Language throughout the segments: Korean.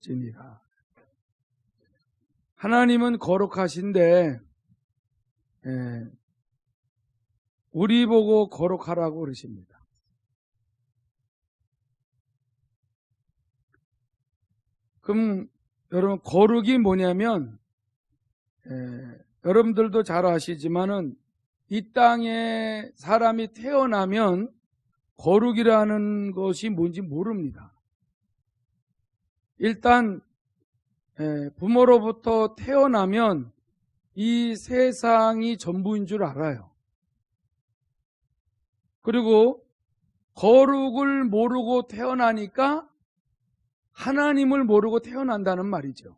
거룩할지니라. 하나님은 거룩하신데 우리 보고 거룩하라고 그러십니다. 그럼 여러분, 거룩이 뭐냐면 여러분들도 잘 아시지만은 이 땅에 사람이 태어나면 거룩이라는 것이 뭔지 모릅니다. 일단 부모로부터 태어나면 이 세상이 전부인 줄 알아요. 그리고 거룩을 모르고 태어나니까 하나님을 모르고 태어난다는 말이죠.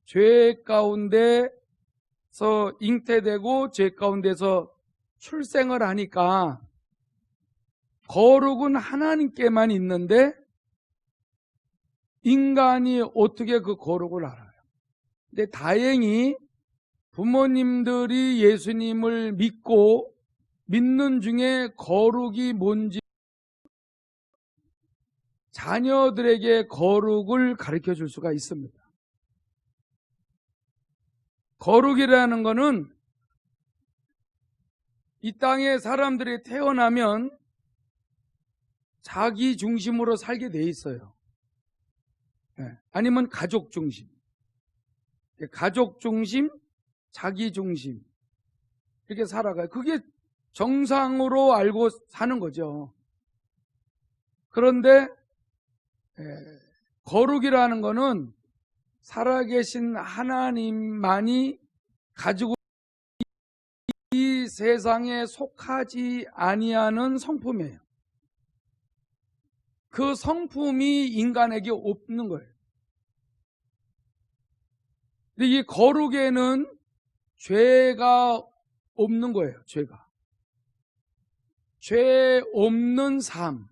죄 가운데서 잉태되고 죄 가운데서 출생을 하니까 거룩은 하나님께만 있는데 인간이 어떻게 그 거룩을 알아요? 근데 다행히 부모님들이 예수님을 믿는 중에 거룩이 뭔지 자녀들에게 거룩을 가르쳐 줄 수가 있습니다. 거룩이라는 것은 이 땅에 사람들이 태어나면 자기 중심으로 살게 돼 있어요. 아니면 가족 중심. 가족 중심, 자기 중심. 이렇게 살아가요. 그게 정상으로 알고 사는 거죠. 그런데 거룩이라는 것은 살아계신 하나님만이 가지고 이 세상에 속하지 아니하는 성품이에요. 그 성품이 인간에게 없는 거예요. 근데 이 거룩에는 죄가 없는 거예요. 죄 없는 삶,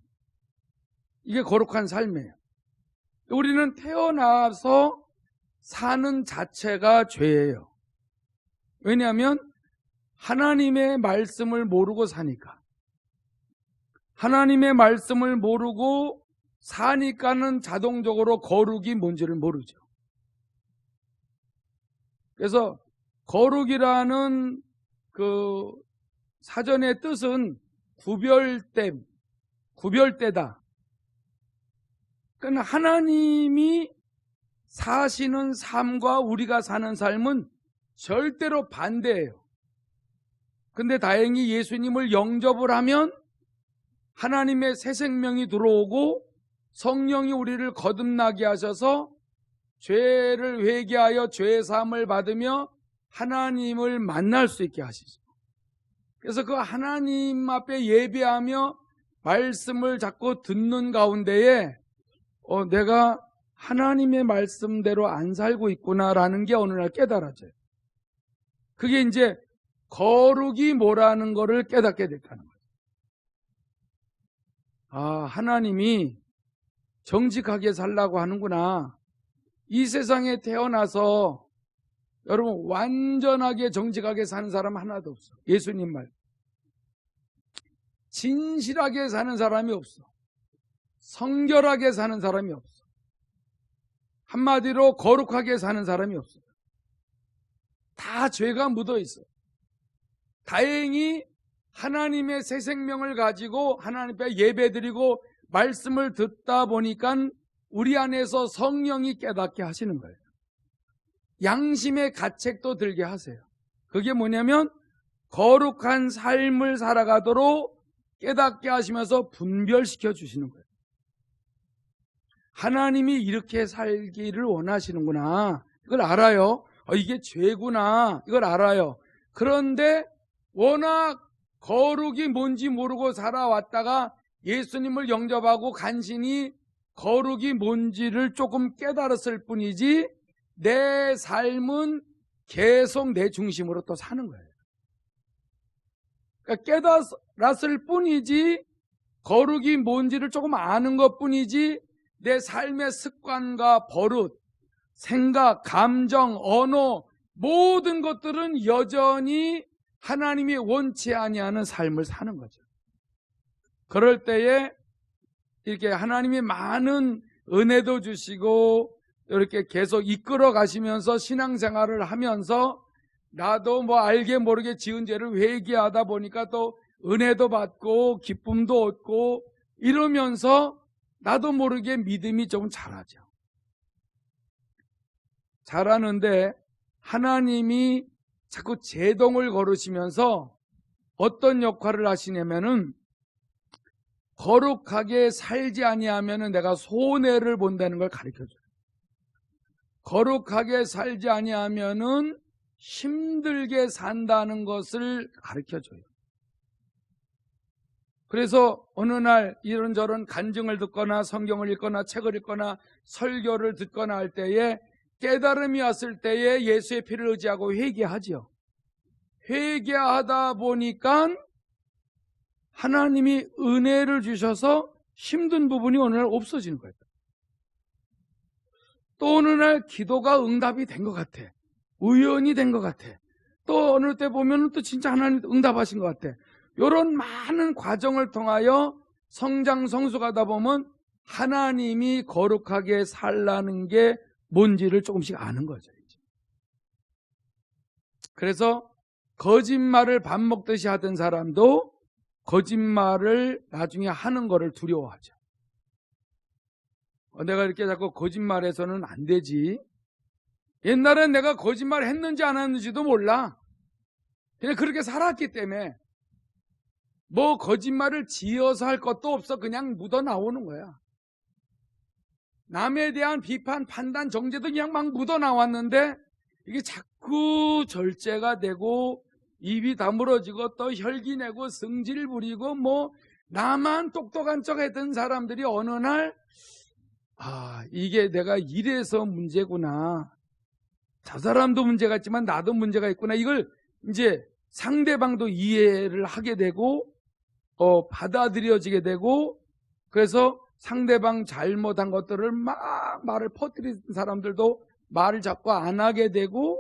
이게 거룩한 삶이에요. 우리는 태어나서 사는 자체가 죄예요. 왜냐하면 하나님의 말씀을 모르고 사니까. 하나님의 말씀을 모르고 사니까는 자동적으로 거룩이 뭔지를 모르죠. 그래서 거룩이라는 그 사전의 뜻은 구별되다. 그러니까 하나님이 사시는 삶과 우리가 사는 삶은 절대로 반대예요. 근데 다행히 예수님을 영접을 하면 하나님의 새 생명이 들어오고 성령이 우리를 거듭나게 하셔서 죄를 회개하여 죄의 사함을 받으며 하나님을 만날 수 있게 하시죠. 그래서 그 하나님 앞에 예배하며 말씀을 자꾸 듣는 가운데에 내가 하나님의 말씀대로 안 살고 있구나라는 게 어느 날 깨달아져요. 그게 이제 거룩이 뭐라는 거를 깨닫게 됐다는 거예요. 아, 하나님이 정직하게 살라고 하는구나. 이 세상에 태어나서 여러분 완전하게 정직하게 사는 사람 하나도 없어. 예수님 말. 진실하게 사는 사람이 없어. 성결하게 사는 사람이 없어. 한마디로 거룩하게 사는 사람이 없어요. 다 죄가 묻어 있어요. 다행히 하나님의 새 생명을 가지고 하나님 앞에 예배드리고 말씀을 듣다 보니까 우리 안에서 성령이 깨닫게 하시는 거예요. 양심의 가책도 들게 하세요. 그게 뭐냐면 거룩한 삶을 살아가도록 깨닫게 하시면서 분별시켜 주시는 거예요. 하나님이 이렇게 살기를 원하시는구나. 이걸 알아요. 이게 죄구나. 이걸 알아요. 그런데 워낙 거룩이 뭔지 모르고 살아왔다가 예수님을 영접하고 간신히 거룩이 뭔지를 조금 깨달았을 뿐이지 내 삶은 계속 내 중심으로 또 사는 거예요. 그러니까 깨달았을 뿐이지 거룩이 뭔지를 조금 아는 것 뿐이지 내 삶의 습관과 버릇, 생각, 감정, 언어 모든 것들은 여전히 하나님이 원치 아니하는 삶을 사는 거죠. 그럴 때에 이렇게 하나님이 많은 은혜도 주시고 이렇게 계속 이끌어 가시면서 신앙생활을 하면서 나도 뭐 알게 모르게 지은 죄를 회개하다 보니까 또 은혜도 받고 기쁨도 얻고 이러면서 나도 모르게 믿음이 좀 자라죠. 자라는데 하나님이 자꾸 제동을 걸으시면서 어떤 역할을 하시냐면은 거룩하게 살지 아니하면은 내가 손해를 본다는 걸 가르쳐줘요. 거룩하게 살지 아니하면은 힘들게 산다는 것을 가르쳐줘요. 그래서 어느 날 이런저런 간증을 듣거나 성경을 읽거나 책을 읽거나 설교를 듣거나 할 때에 깨달음이 왔을 때에 예수의 피를 의지하고 회개하죠. 회개하다 보니까 하나님이 은혜를 주셔서 힘든 부분이 어느 날 없어지는 거예요. 또 어느 날 기도가 응답이 된 것 같아. 우연이 된 것 같아. 또 어느 때 보면 또 진짜 하나님 응답하신 것 같아. 이런 많은 과정을 통하여 성장 성숙하다 보면 하나님이 거룩하게 살라는 게 뭔지를 조금씩 아는 거죠. 그래서 거짓말을 밥 먹듯이 하던 사람도 거짓말을 나중에 하는 거를 두려워하죠. 내가 이렇게 자꾸 거짓말해서는 안 되지. 옛날엔 내가 거짓말 했는지 안 했는지도 몰라. 그냥 그렇게 살았기 때문에 뭐 거짓말을 지어서 할 것도 없어. 그냥 묻어 나오는 거야. 남에 대한 비판, 판단, 정죄도 그냥 막 묻어 나왔는데 이게 자꾸 절제가 되고 입이 다물어지고 또 혈기 내고 성질 부리고 뭐 나만 똑똑한 척 했던 사람들이 어느 날 이게 내가 이래서 문제구나. 저 사람도 문제가 있지만 나도 문제가 있구나. 이걸 이제 상대방도 이해를 하게 되고 받아들여지게 되고 그래서 상대방 잘못한 것들을 막 말을 퍼뜨리는 사람들도 말을 자꾸 안 하게 되고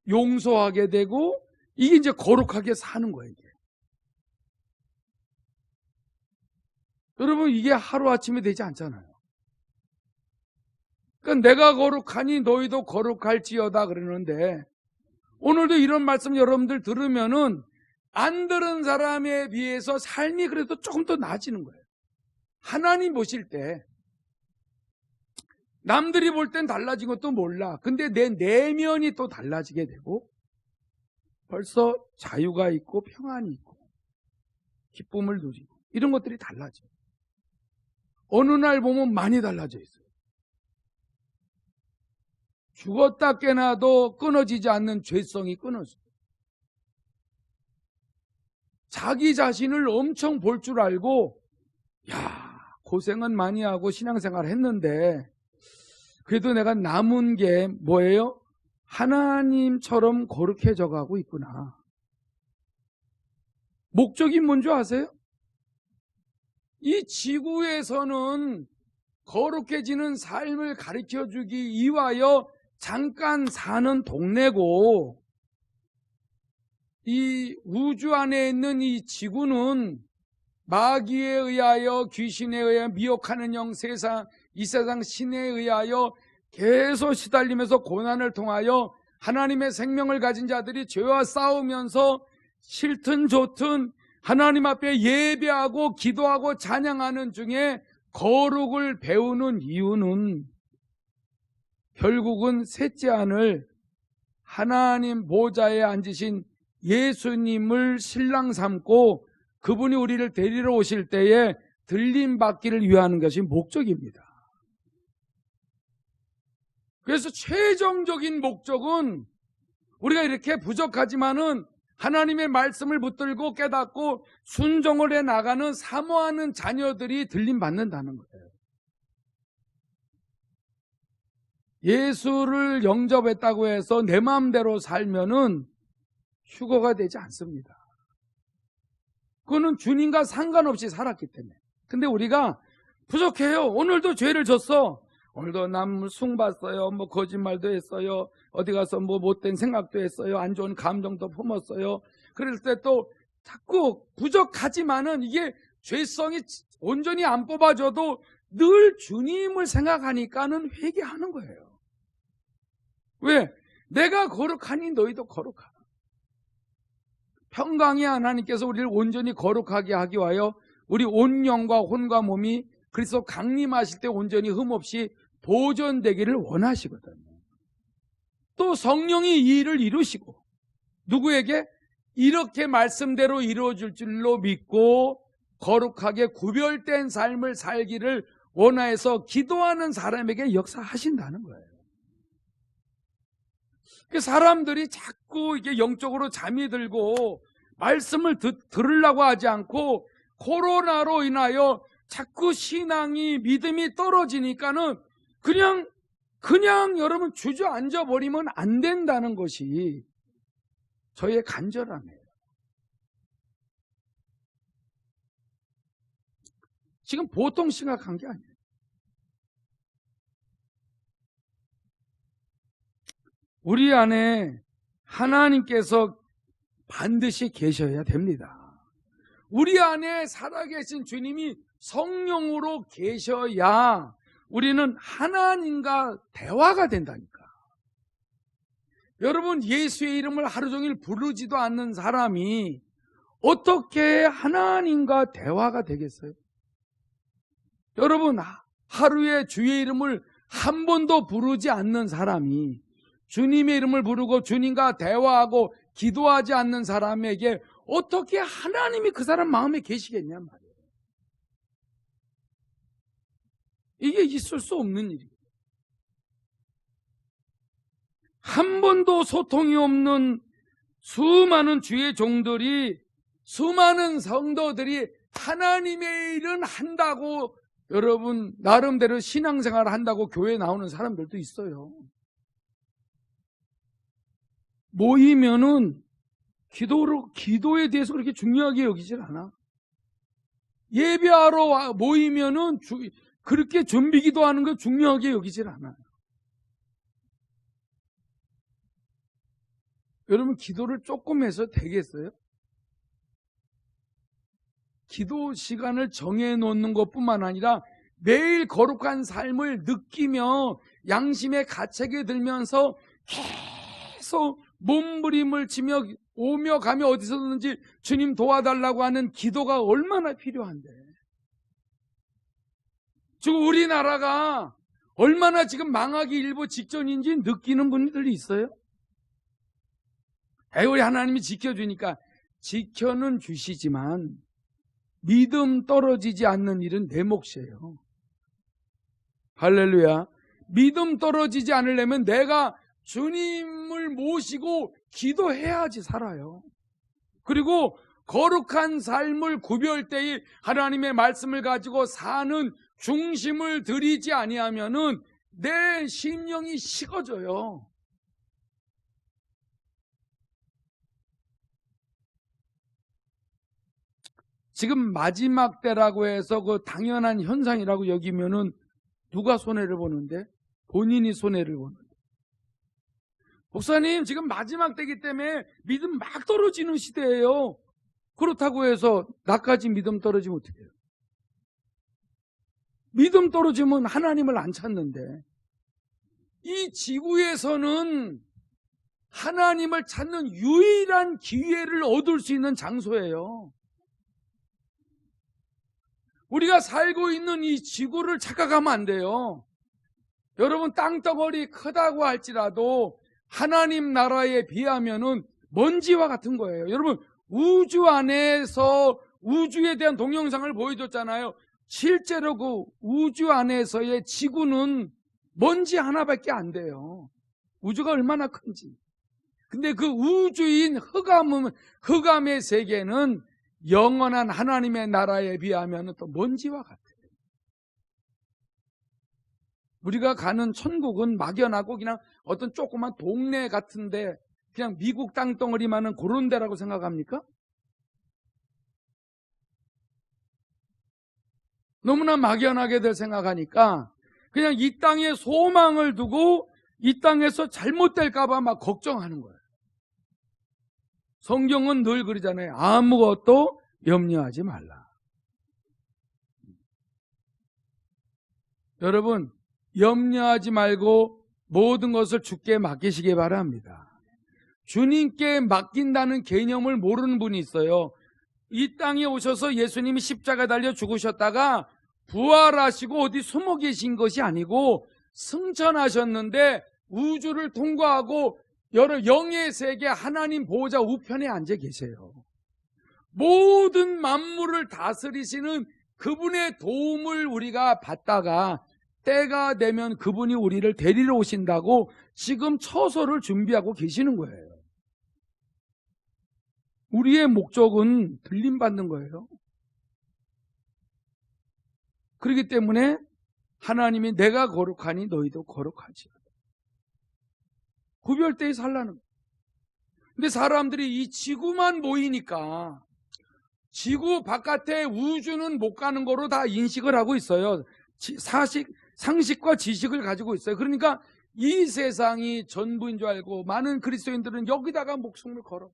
용서하게 되고 이게 이제 거룩하게 사는 거예요. 이게. 여러분 이게 하루아침에 되지 않잖아요. 그러니까 내가 거룩하니 너희도 거룩할지어다 그러는데 오늘도 이런 말씀 여러분들 들으면은 안 들은 사람에 비해서 삶이 그래도 조금 더 나아지는 거예요. 하나님 보실 때 남들이 볼 땐 달라진 것도 몰라. 근데 내 내면이 또 달라지게 되고 벌써 자유가 있고 평안이 있고 기쁨을 누리고 이런 것들이 달라져요. 어느 날 보면 많이 달라져 있어요. 죽었다 깨나도 끊어지지 않는 죄성이 끊어져요. 자기 자신을 엄청 볼 줄 알고 고생은 많이 하고 신앙생활 했는데 그래도 내가 남은 게 뭐예요? 하나님처럼 거룩해져 가고 있구나. 목적이 뭔지 아세요? 이 지구에서는 거룩해지는 삶을 가르쳐주기 위하여 잠깐 사는 동네고 이 우주 안에 있는 이 지구는 마귀에 의하여 귀신에 의하여 미혹하는 영 이 세상 신에 의하여 계속 시달리면서 고난을 통하여 하나님의 생명을 가진 자들이 죄와 싸우면서 싫든 좋든 하나님 앞에 예배하고 기도하고 찬양하는 중에 거룩을 배우는 이유는 결국은 셋째 안을 하나님 보좌에 앉으신 예수님을 신랑 삼고 그분이 우리를 데리러 오실 때에 들림 받기를 위하는 것이 목적입니다. 그래서 최종적인 목적은 우리가 이렇게 부족하지만은 하나님의 말씀을 붙들고 깨닫고 순종을 해 나가는 사모하는 자녀들이 들림 받는다는 거예요. 예수를 영접했다고 해서 내 마음대로 살면은 휴거가 되지 않습니다. 그거는 주님과 상관없이 살았기 때문에. 근데 우리가 부족해요. 오늘도 죄를 졌어. 오늘도 남 숭봤어요. 뭐 거짓말도 했어요. 어디 가서 뭐 못된 생각도 했어요. 안 좋은 감정도 품었어요. 그럴 때 또 자꾸 부족하지만은 이게 죄성이 온전히 안 뽑아져도 늘 주님을 생각하니까는 회개하는 거예요. 왜? 내가 거룩하니 너희도 거룩하라. 평강의 하나님께서 우리를 온전히 거룩하게 하기 위하여 우리 온 영과 혼과 몸이 그리스도 강림하실 때 온전히 흠없이 보존되기를 원하시거든요. 또 성령이 이 일을 이루시고 누구에게? 이렇게 말씀대로 이루어질 줄로 믿고 거룩하게 구별된 삶을 살기를 원하여서 기도하는 사람에게 역사하신다는 거예요. 사람들이 자꾸 이게 영적으로 잠이 들고 말씀을 들으려고 하지 않고 코로나로 인하여 자꾸 신앙이 믿음이 떨어지니까는 그냥 여러분 주저앉아 버리면 안 된다는 것이 저의 간절함이에요. 지금 보통 심각한 게 아니에요. 우리 안에 하나님께서 반드시 계셔야 됩니다. 우리 안에 살아계신 주님이 성령으로 계셔야 우리는 하나님과 대화가 된다니까. 여러분, 예수의 이름을 하루 종일 부르지도 않는 사람이 어떻게 하나님과 대화가 되겠어요? 여러분, 하루에 주의 이름을 한 번도 부르지 않는 사람이 주님의 이름을 부르고 주님과 대화하고 기도하지 않는 사람에게 어떻게 하나님이 그 사람 마음에 계시겠냐 말이에요. 이게 있을 수 없는 일이에요. 한 번도 소통이 없는 수많은 주의 종들이, 수많은 성도들이 하나님의 일은 한다고 여러분 나름대로 신앙생활을 한다고 교회에 나오는 사람들도 있어요. 모이면은 기도에 대해서 그렇게 중요하게 여기질 않아. 예배하러 모이면은 그렇게 준비 기도하는 거 중요하게 여기질 않아요. 여러분, 기도를 조금 해서 되겠어요? 기도 시간을 정해놓는 것뿐만 아니라 매일 거룩한 삶을 느끼며 양심의 가책에 들면서 계속 몸부림을 치며 오며 가며 어디서든지 주님 도와달라고 하는 기도가 얼마나 필요한데. 지금 우리나라가 얼마나 지금 망하기 일보 직전인지 느끼는 분들이 있어요? 우리 하나님이 지켜주니까 지켜는 주시지만 믿음 떨어지지 않는 일은 내 몫이에요. 할렐루야. 믿음 떨어지지 않으려면 내가 주님을 모시고 기도해야지 살아요. 그리고 거룩한 삶을 구별되이 하나님의 말씀을 가지고 사는 중심을 들이지 아니하면은 내 심령이 식어져요. 지금 마지막 때라고 해서 그 당연한 현상이라고 여기면은 누가 손해를 보는데? 본인이 손해를 보는데. 목사님, 지금 마지막 때이기 때문에 믿음 막 떨어지는 시대예요. 그렇다고 해서 나까지 믿음 떨어지면 어떻게 해요? 믿음 떨어지면 하나님을 안 찾는데, 이 지구에서는 하나님을 찾는 유일한 기회를 얻을 수 있는 장소예요. 우리가 살고 있는 이 지구를 착각하면 안 돼요. 여러분, 땅덩어리 크다고 할지라도 하나님 나라에 비하면은 먼지와 같은 거예요. 여러분, 우주 안에서 우주에 대한 동영상을 보여줬잖아요. 실제로 그 우주 안에서의 지구는 먼지 하나밖에 안 돼요. 우주가 얼마나 큰지. 근데 그 우주인 흑암의 세계는 영원한 하나님의 나라에 비하면 또 먼지와 같아요. 우리가 가는 천국은 막연하고 그냥 어떤 조그만 동네 같은데 그냥 미국 땅덩어리만은 그런 데라고 생각합니까? 너무나 막연하게들 생각하니까 그냥 이 땅에 소망을 두고 이 땅에서 잘못될까봐 막 걱정하는 거예요. 성경은 늘 그러잖아요. 아무것도 염려하지 말라. 여러분, 염려하지 말고 모든 것을 주께 맡기시기 바랍니다. 주님께 맡긴다는 개념을 모르는 분이 있어요. 이 땅에 오셔서 예수님이 십자가 달려 죽으셨다가 부활하시고 어디 숨어 계신 것이 아니고 승천하셨는데 우주를 통과하고 여러 영의 세계 하나님 보호자 우편에 앉아 계세요. 모든 만물을 다스리시는 그분의 도움을 우리가 받다가 때가 되면 그분이 우리를 데리러 오신다고 지금 처소를 준비하고 계시는 거예요. 우리의 목적은 들림받는 거예요. 그렇기 때문에 하나님이 내가 거룩하니 너희도 거룩하지. 구별되어 살라는 거예요. 근데 사람들이 이 지구만 모이니까 지구 바깥에 우주는 못 가는 거로 다 인식을 하고 있어요. 상식과 지식을 가지고 있어요. 그러니까 이 세상이 전부인 줄 알고 많은 그리스도인들은 여기다가 목숨을 걸어.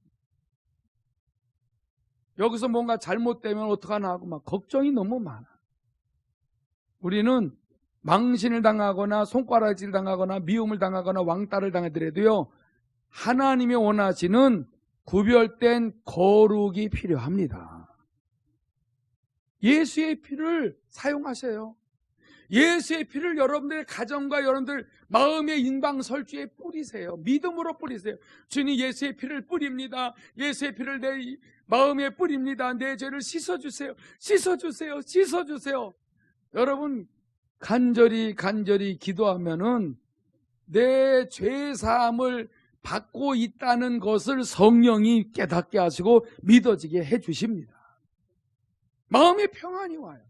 여기서 뭔가 잘못되면 어떡하나 하고 막 걱정이 너무 많아. 우리는 망신을 당하거나 손가락질 당하거나 미움을 당하거나 왕따를 당하더라도요, 하나님이 원하시는 구별된 거룩이 필요합니다. 예수의 피를 사용하세요. 예수의 피를 여러분들의 가정과 여러분들 마음의 인방설주에 뿌리세요. 믿음으로 뿌리세요. 주님, 예수의 피를 뿌립니다. 예수의 피를 내 마음에 뿌립니다. 내 죄를 씻어주세요. 씻어주세요. 씻어주세요. 여러분, 간절히 기도하면은 내 죄사함을 받고 있다는 것을 성령이 깨닫게 하시고 믿어지게 해주십니다. 마음의 평안이 와요.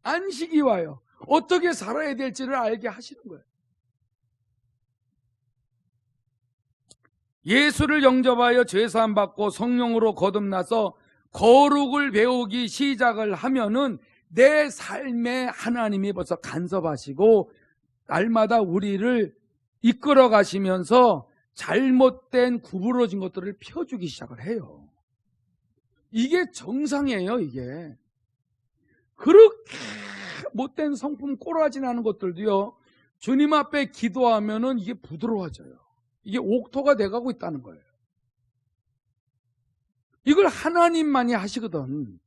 안식이 와요. 어떻게 살아야 될지를 알게 하시는 거예요. 예수를 영접하여 죄사함 받고 성령으로 거듭나서 거룩을 배우기 시작을 하면은 내 삶에 하나님이 벌써 간섭하시고 날마다 우리를 이끌어 가시면서 잘못된 구부러진 것들을 펴주기 시작을 해요. 이게 정상이에요. 이게 그렇게 못된 성품 꼬라지 나는 것들도요, 주님 앞에 기도하면은 이게 부드러워져요. 이게 옥토가 돼가고 있다는 거예요. 이걸 하나님만이 하시거든.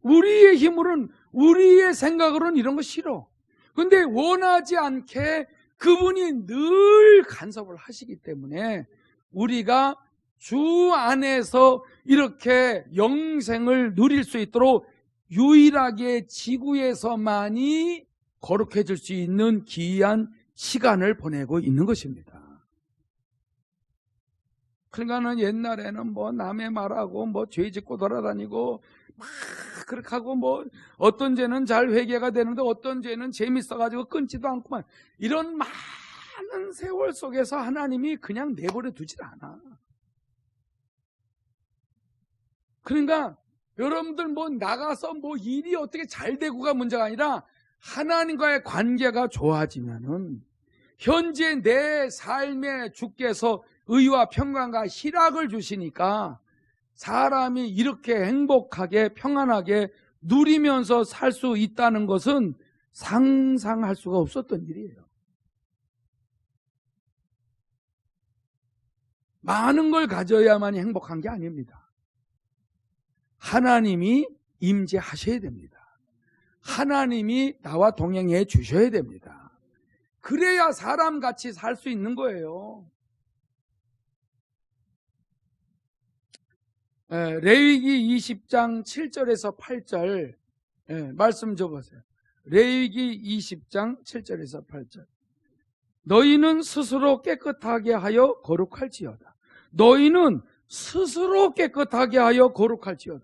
우리의 힘으로는, 우리의 생각으로는 이런 거 싫어. 근데 원하지 않게 그분이 늘 간섭을 하시기 때문에 우리가 주 안에서 이렇게 영생을 누릴 수 있도록 유일하게 지구에서만이 거룩해질 수 있는 기이한 시간을 보내고 있는 것입니다. 그러니까는 옛날에는 뭐 남의 말하고 뭐 죄 짓고 돌아다니고 막 그렇게 하고 뭐 어떤 죄는 잘 회개가 되는데 어떤 죄는 재밌어가지고 끊지도 않고만, 이런 많은 세월 속에서 하나님이 그냥 내버려 두질 않아. 그러니까 여러분들 뭐 나가서 뭐 일이 어떻게 잘 되고가 문제가 아니라 하나님과의 관계가 좋아지면은 현재 내 삶에 주께서 의와 평강과 희락을 주시니까 사람이 이렇게 행복하게 평안하게 누리면서 살 수 있다는 것은 상상할 수가 없었던 일이에요. 많은 걸 가져야만이 행복한 게 아닙니다. 하나님이 임재하셔야 됩니다. 하나님이 나와 동행해 주셔야 됩니다. 그래야 사람같이 살 수 있는 거예요. 레위기 20장 7절에서 8절 말씀 줘보세요. 레위기 20장 7절에서 8절. 너희는 스스로 깨끗하게 하여 거룩할지어다. 너희는 스스로 깨끗하게 하여 거룩할지어다.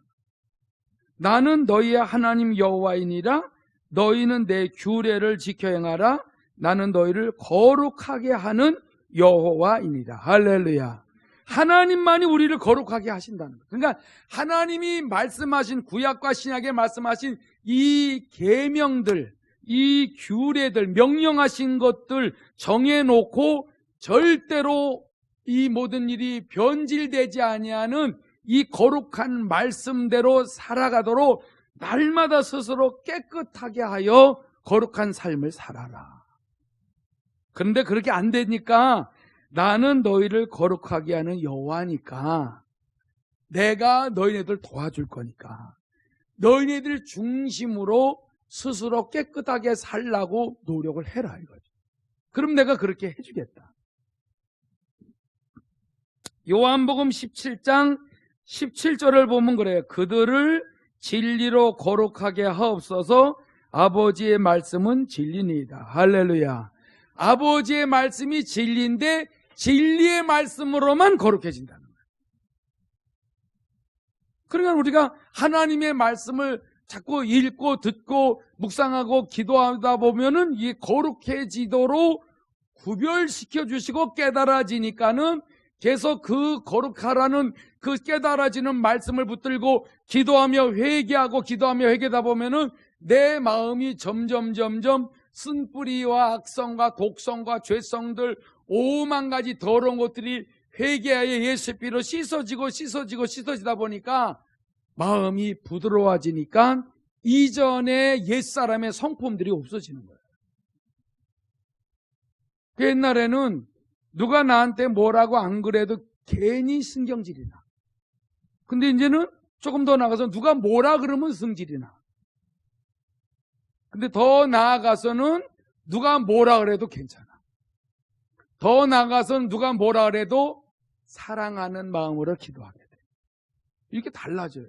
나는 너희의 하나님 여호와이니라. 너희는 내 규례를 지켜 행하라. 나는 너희를 거룩하게 하는 여호와이니라. 할렐루야. 하나님만이 우리를 거룩하게 하신다는 거예요. 그러니까 하나님이 말씀하신, 구약과 신약에 말씀하신 이 계명들, 이 규례들, 명령하신 것들 정해놓고 절대로 이 모든 일이 변질되지 아니하는 이 거룩한 말씀대로 살아가도록 날마다 스스로 깨끗하게 하여 거룩한 삶을 살아라. 그런데 그렇게 안 되니까 나는 너희를 거룩하게 하는 여호와니까 내가 너희네들 도와줄 거니까 너희네들 중심으로 스스로 깨끗하게 살라고 노력을 해라 이거죠. 그럼 내가 그렇게 해주겠다. 요한복음 17장 17절을 보면 그래요. 그들을 진리로 거룩하게 하옵소서. 아버지의 말씀은 진리니이다. 할렐루야. 아버지의 말씀이 진리인데 진리의 말씀으로만 거룩해진다는 거예요. 그러니까 우리가 하나님의 말씀을 자꾸 읽고 듣고 묵상하고 기도하다 보면은 이게 거룩해지도록 구별시켜 주시고 깨달아지니까는 계속 그 거룩하라는 그 깨달아지는 말씀을 붙들고 기도하며 회개하고 기도하며 회개하다 보면은 내 마음이 점점 쓴뿌리와 악성과 독성과 죄성들 5만 가지 더러운 것들이 회개하여 예수의 피로 씻어지다 보니까 마음이 부드러워지니까 이전에 옛사람의 성품들이 없어지는 거예요. 그 옛날에는 누가 나한테 뭐라고 안 그래도 괜히 신경질이 나. 근데 이제는 조금 더 나가서 누가 뭐라 그러면 성질이 나. 근데 더 나아가서는 누가 뭐라 그래도 괜찮아. 더 나아가서는 누가 뭐라 그래도 사랑하는 마음으로 기도하게 돼. 이렇게 달라져요.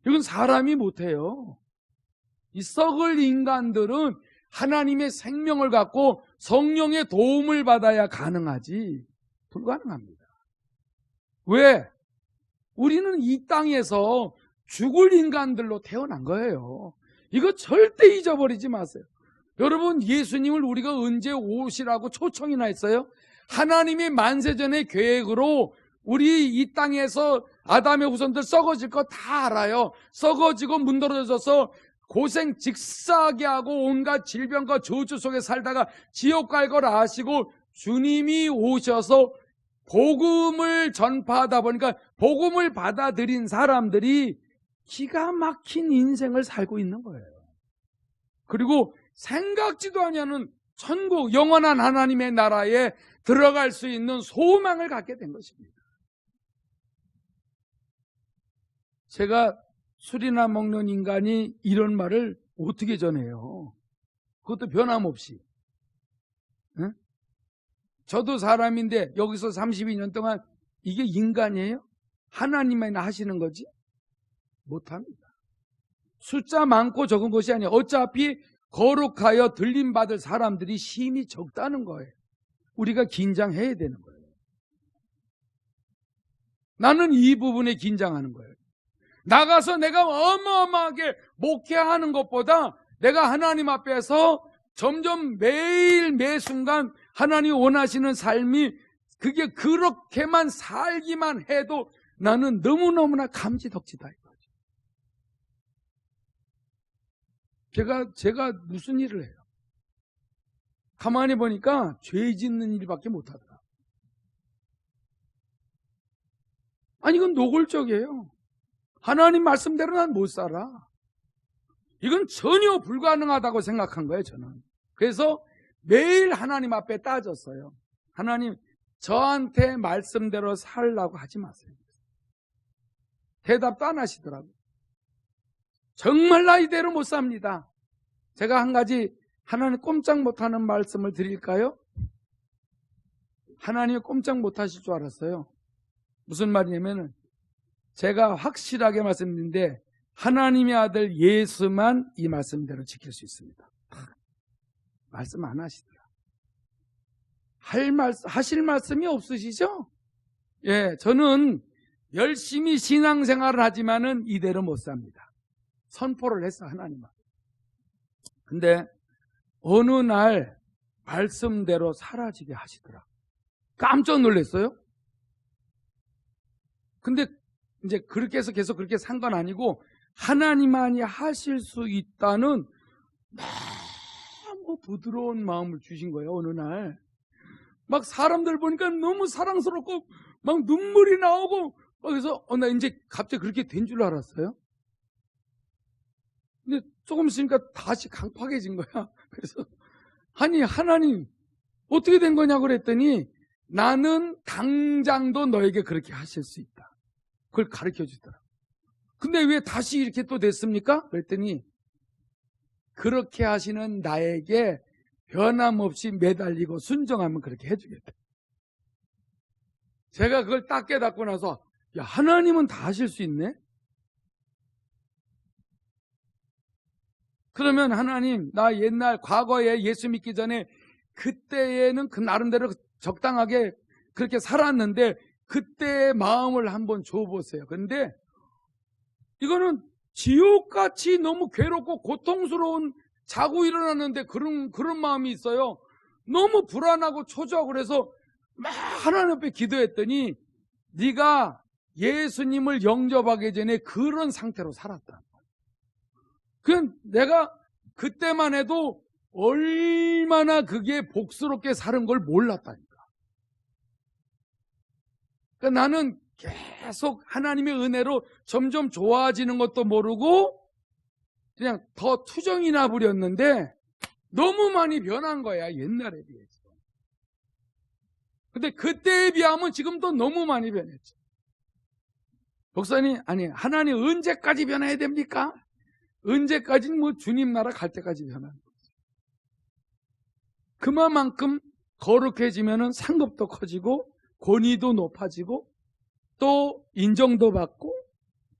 이건 사람이 못해요. 이 썩을 인간들은 하나님의 생명을 갖고 성령의 도움을 받아야 가능하지 불가능합니다. 왜? 우리는 이 땅에서 죽을 인간들로 태어난 거예요. 이거 절대 잊어버리지 마세요. 여러분, 예수님을 우리가 언제 오시라고 초청이나 했어요? 하나님의 만세전의 계획으로 우리 이 땅에서 아담의 후손들 썩어질 거 다 알아요. 썩어지고 문드러져서 고생 직사하게 하고 온갖 질병과 저주 속에 살다가 지옥 갈 걸 아시고 주님이 오셔서 복음을 전파하다 보니까 복음을 받아들인 사람들이 기가 막힌 인생을 살고 있는 거예요. 그리고 생각지도 않는 천국, 영원한 하나님의 나라에 들어갈 수 있는 소망을 갖게 된 것입니다. 제가 술이나 먹는 인간이 이런 말을 어떻게 전해요? 그것도 변함없이. 응? 저도 사람인데 여기서 32년 동안 이게 인간이에요? 하나님만이 하시는 거지? 못합니다. 숫자 많고 적은 것이 아니에요. 어차피 거룩하여 들림받을 사람들이 심히 적다는 거예요. 우리가 긴장해야 되는 거예요. 나는 이 부분에 긴장하는 거예요. 나가서 내가 어마어마하게 목회하는 것보다 내가 하나님 앞에서 점점 매일 매 순간 하나님 원하시는 삶이 그게 그렇게만 살기만 해도 나는 너무너무나 감지덕지다 이거죠. 제가 무슨 일을 해요? 가만히 보니까 죄 짓는 일밖에 못하더라. 아니 이건 노골적이에요. 하나님 말씀대로 난 못 살아. 이건 전혀 불가능하다고 생각한 거예요, 저는. 그래서 매일 하나님 앞에 따졌어요. 하나님, 저한테 말씀대로 살라고 하지 마세요. 대답도 안 하시더라고요. 정말 나 이대로 못 삽니다. 제가 한 가지 하나님 꼼짝 못하는 말씀을 드릴까요? 하나님이 꼼짝 못하실 줄 알았어요. 무슨 말이냐면은 제가 확실하게 말씀드리는데 하나님의 아들 예수만 이 말씀대로 지킬 수 있습니다. 말씀 안 하시더라. 하실 말씀이 없으시죠? 예, 저는 열심히 신앙생활을 하지만은 이대로 못 삽니다. 선포를 했어, 하나님 앞에. 근데 어느 날 말씀대로 사라지게 하시더라. 깜짝 놀랐어요. 근데 이제 그렇게 해서 계속 그렇게 산 건 아니고 하나님만이 하실 수 있다는 너무 부드러운 마음을 주신 거예요. 어느 날 막 사람들 보니까 너무 사랑스럽고 막 눈물이 나오고 그래서 나 이제 갑자기 그렇게 된 줄 알았어요. 근데 조금 있으니까 다시 강팍해진 거야. 그래서 아니 하나님 어떻게 된 거냐고 그랬더니 나는 당장도 너에게 그렇게 하실 수 있다. 그걸 가르쳐 주더라. 근데 왜 다시 이렇게 또 됐습니까? 그랬더니 그렇게 하시는 나에게 변함없이 매달리고 순종하면 그렇게 해주겠다. 제가 그걸 딱 깨닫고 나서 야, 하나님은 다 하실 수 있네? 그러면 하나님, 나 옛날 과거에 예수 믿기 전에 그때에는 그 나름대로 적당하게 그렇게 살았는데 그때의 마음을 한번 줘보세요. 그런데 이거는 지옥같이 너무 괴롭고 고통스러운 자고 일어났는데 그런 마음이 있어요. 너무 불안하고 초조하고 그래서 막 하나님 앞에 기도했더니 네가 예수님을 영접하기 전에 그런 상태로 살았다. 그냥 내가 그때만 해도 얼마나 그게 복스럽게 사는 걸 몰랐다니까. 그러니까 나는 계속 하나님의 은혜로 점점 좋아지는 것도 모르고 그냥 더 투정이나 부렸는데 너무 많이 변한 거야, 옛날에 비해서. 근데 그때에 비하면 지금도 너무 많이 변했죠. 목사님, 아니 하나님 언제까지 변해야 됩니까? 언제까지는 뭐 주님 나라 갈 때까지 변하는 거죠. 그만큼 거룩해지면은 상급도 커지고 권위도 높아지고 또 인정도 받고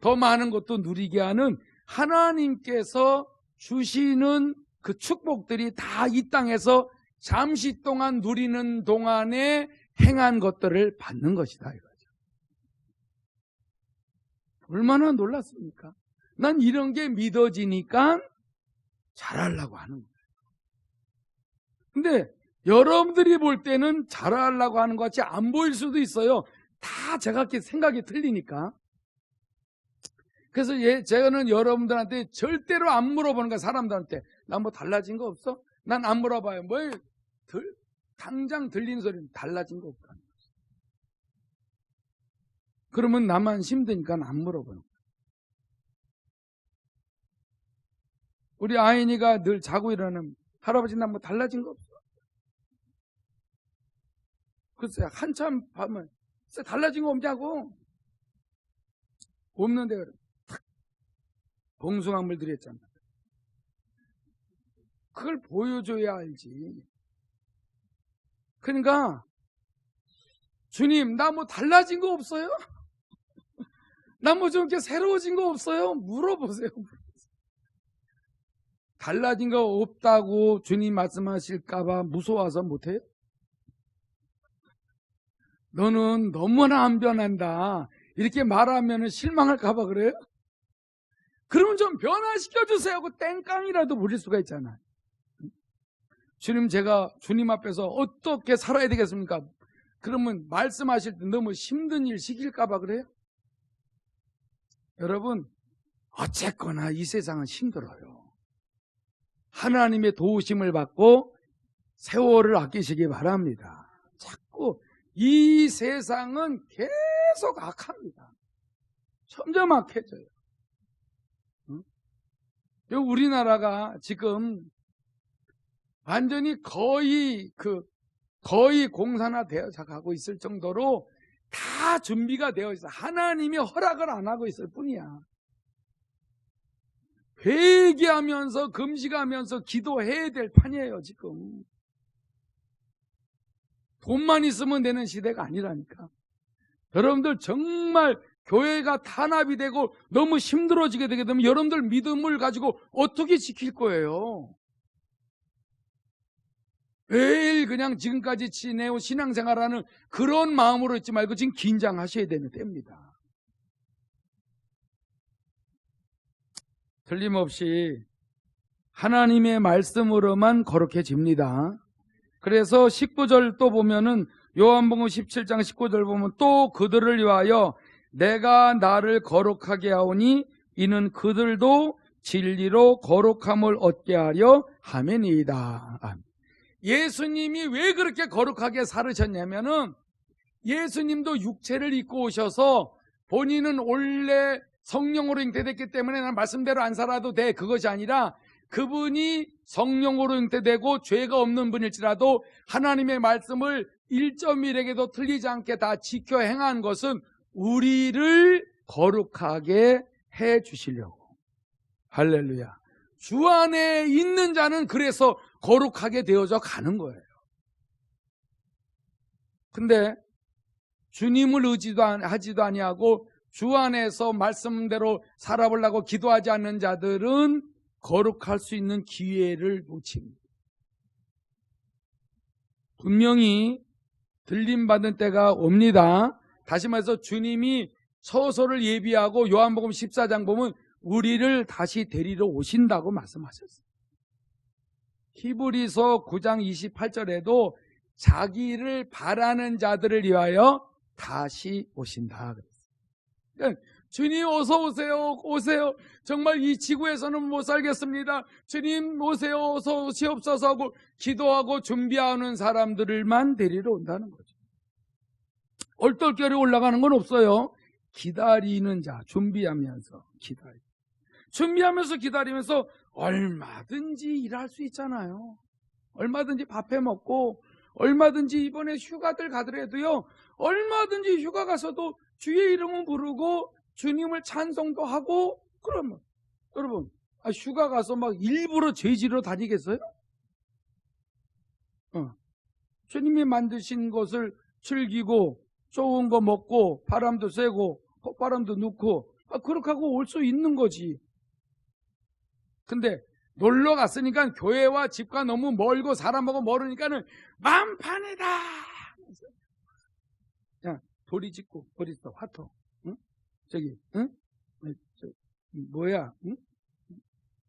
더 많은 것도 누리게 하는 하나님께서 주시는 그 축복들이 다 이 땅에서 잠시 동안 누리는 동안에 행한 것들을 받는 것이다 이거죠. 얼마나 놀랐습니까? 난 이런 게 믿어지니까 잘하려고 하는 거예요. 근데 여러분들이 볼 때는 잘하려고 하는 것 같이 안 보일 수도 있어요. 다 제가 생각이 틀리니까. 그래서 제가는 여러분들한테 절대로 안 물어보는 거야. 사람들한테 나 뭐 달라진 거 없어? 난 안 물어봐요. 당장 들리는 소리는 달라진 거 없다는 거지. 그러면 나만 힘드니까 안 물어보는 거야. 우리 아인이가 늘 자고 일어나면 할아버지 나 뭐 달라진 거 없어? 글쎄 한참 밤에 달라진 거 없냐고. 없는데 그래. 봉숭아물 드렸잖아. 그걸 보여줘야 알지. 그러니까 주님 나 뭐 달라진 거 없어요? 나 뭐 좀 이렇게 새로워진 거 없어요? 물어보세요. 달라진 거 없다고 주님 말씀하실까봐 무서워서 못해요? 너는 너무나 안 변한다 이렇게 말하면 실망할까봐 그래요? 그러면 좀 변화시켜주세요 하고 땡깡이라도 부릴 수가 있잖아요. 주님 제가 주님 앞에서 어떻게 살아야 되겠습니까? 그러면 말씀하실 때 너무 힘든 일 시킬까봐 그래요? 여러분 어쨌거나 이 세상은 힘들어요. 하나님의 도우심을 받고 세월을 아끼시기 바랍니다. 자꾸 이 세상은 계속 악합니다. 점점 악해져요. 우리나라가 지금 완전히 거의 공산화되어 가고 있을 정도로 다 준비가 되어 있어. 하나님이 허락을 안 하고 있을 뿐이야. 회개하면서 금식하면서 기도해야 될 판이에요 지금. 돈만 있으면 되는 시대가 아니라니까. 여러분들 정말 교회가 탄압이 되고 너무 힘들어지게 되게 되면 여러분들 믿음을 가지고 어떻게 지킬 거예요? 매일 그냥 지금까지 지내온 신앙생활하는 그런 마음으로 있지 말고 지금 긴장하셔야 되는 때입니다. 틀림없이 하나님의 말씀으로만 거룩해집니다. 그래서 19절 또 보면은 요한복음 17장 19절 보면 또 그들을 위하여 내가 나를 거룩하게 하오니 이는 그들도 진리로 거룩함을 얻게 하려 함이니이다. 예수님이 왜 그렇게 거룩하게 살으셨냐면은 예수님도 육체를 입고 오셔서 본인은 원래 성령으로 잉태됐기 때문에 난 말씀대로 안 살아도 돼. 그것이 아니라 그분이 성령으로 잉태되고 죄가 없는 분일지라도 하나님의 말씀을 1.1에게도 틀리지 않게 다 지켜 행한 것은 우리를 거룩하게 해 주시려고. 할렐루야. 주 안에 있는 자는 그래서 거룩하게 되어져 가는 거예요. 근데 주님을 하지도 아니하고 주 안에서 말씀대로 살아보려고 기도하지 않는 자들은 거룩할 수 있는 기회를 놓칩니다. 분명히 들림받은 때가 옵니다. 다시 말해서 주님이 처소를 예비하고 요한복음 14장 보면 우리를 다시 데리러 오신다고 말씀하셨어요. 히브리서 9장 28절에도 자기를 바라는 자들을 위하여 다시 오신다. 그러니까 주님 어서 오세요. 오세요. 정말 이 지구에서는 못 살겠습니다. 주님 오세요. 어서 오시옵소서 하고 기도하고 준비하는 사람들만 데리러 온다는 거죠. 얼떨결에 올라가는 건 없어요. 기다리는 자, 준비하면서 기다리면서 얼마든지 일할 수 있잖아요. 얼마든지 밥해 먹고 얼마든지 이번에 휴가들 가더라도요, 얼마든지 휴가 가서도 주의 이름을 부르고 주님을 찬송도 하고. 그러면 여러분 휴가 가서 막 일부러 죄지러 다니겠어요? 주님이 만드신 것을 즐기고 좋은 거 먹고 바람도 쐬고 콧바람도 넣고 그렇게 하고 올 수 있는 거지. 근데 놀러 갔으니까 교회와 집과 너무 멀고 사람하고 멀으니까는 만판이다. 야, 돌이 짓고 버리다 화통. 응? 저기, 응? 뭐야? 응?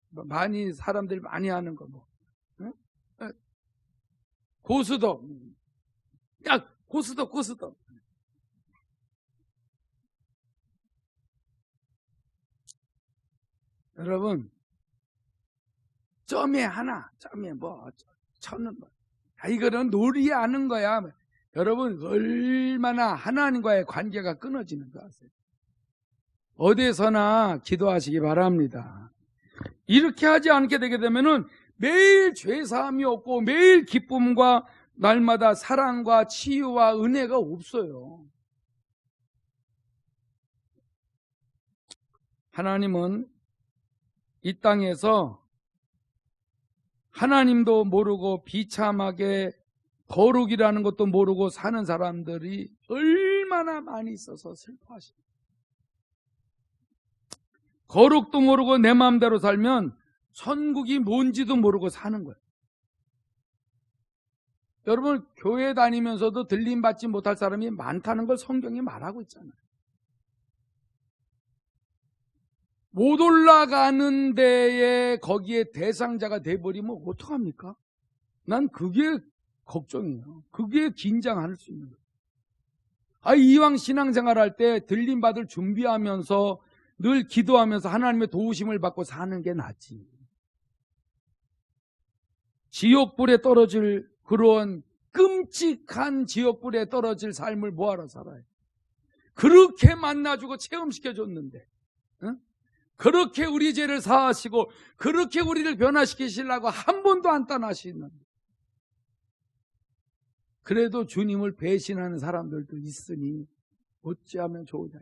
많이 사람들 많이 하는 거 뭐? 응? 고수도. 야, 고수도. 여러분, 점에 뭐, 천은 뭐. 이거는 놀이하는 거야. 여러분, 얼마나 하나님과의 관계가 끊어지는 거 아세요? 어디서나 기도하시기 바랍니다. 이렇게 하지 않게 되게 되면은 매일 죄사함이 없고 매일 기쁨과 날마다 사랑과 치유와 은혜가 없어요. 하나님은 이 땅에서 하나님도 모르고 비참하게 거룩이라는 것도 모르고 사는 사람들이 얼마나 많이 있어서 슬퍼하십니다. 거룩도 모르고 내 마음대로 살면 천국이 뭔지도 모르고 사는 거예요. 여러분, 교회 다니면서도 들림받지 못할 사람이 많다는 걸 성경이 말하고 있잖아요. 못 올라가는 데에 거기에 대상자가 돼버리면 어떡합니까? 난 그게 걱정이에요. 그게 긴장할 수 있는 거예요. 이왕 신앙생활 할 때 들림받을 준비하면서 늘 기도하면서 하나님의 도우심을 받고 사는 게 낫지. 지옥불에 떨어질 그런 끔찍한 지옥불에 떨어질 삶을 뭐하러 살아요? 그렇게 만나주고 체험시켜줬는데, 응? 그렇게 우리 죄를 사하시고 그렇게 우리를 변화시키시려고 한 번도 안 떠나시는데, 그래도 주님을 배신하는 사람들도 있으니 어찌하면 좋으냐.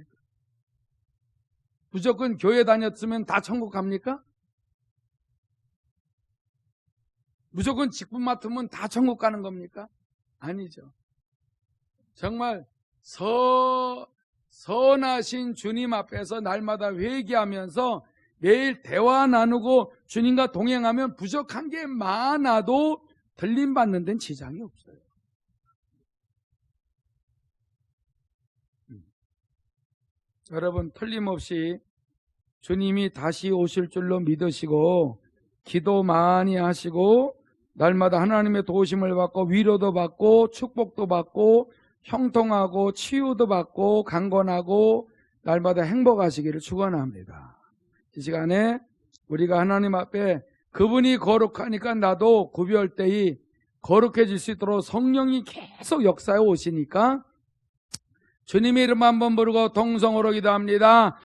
무조건 교회 다녔으면 다 천국 갑니까? 무조건 직분 맡으면 다 천국 가는 겁니까? 아니죠. 정말 선하신 주님 앞에서 날마다 회개하면서 매일 대화 나누고 주님과 동행하면 부족한 게 많아도 들림받는 데는 지장이 없어요. 여러분, 틀림없이 주님이 다시 오실 줄로 믿으시고 기도 많이 하시고 날마다 하나님의 도우심을 받고 위로도 받고 축복도 받고 형통하고 치유도 받고 강건하고 날마다 행복하시기를 축원합니다. 이 시간에 우리가 하나님 앞에 그분이 거룩하니까 나도 구별되이 거룩해질 수 있도록 성령이 계속 역사해 오시니까 주님의 이름 한번 부르고 동성으로 기도합니다.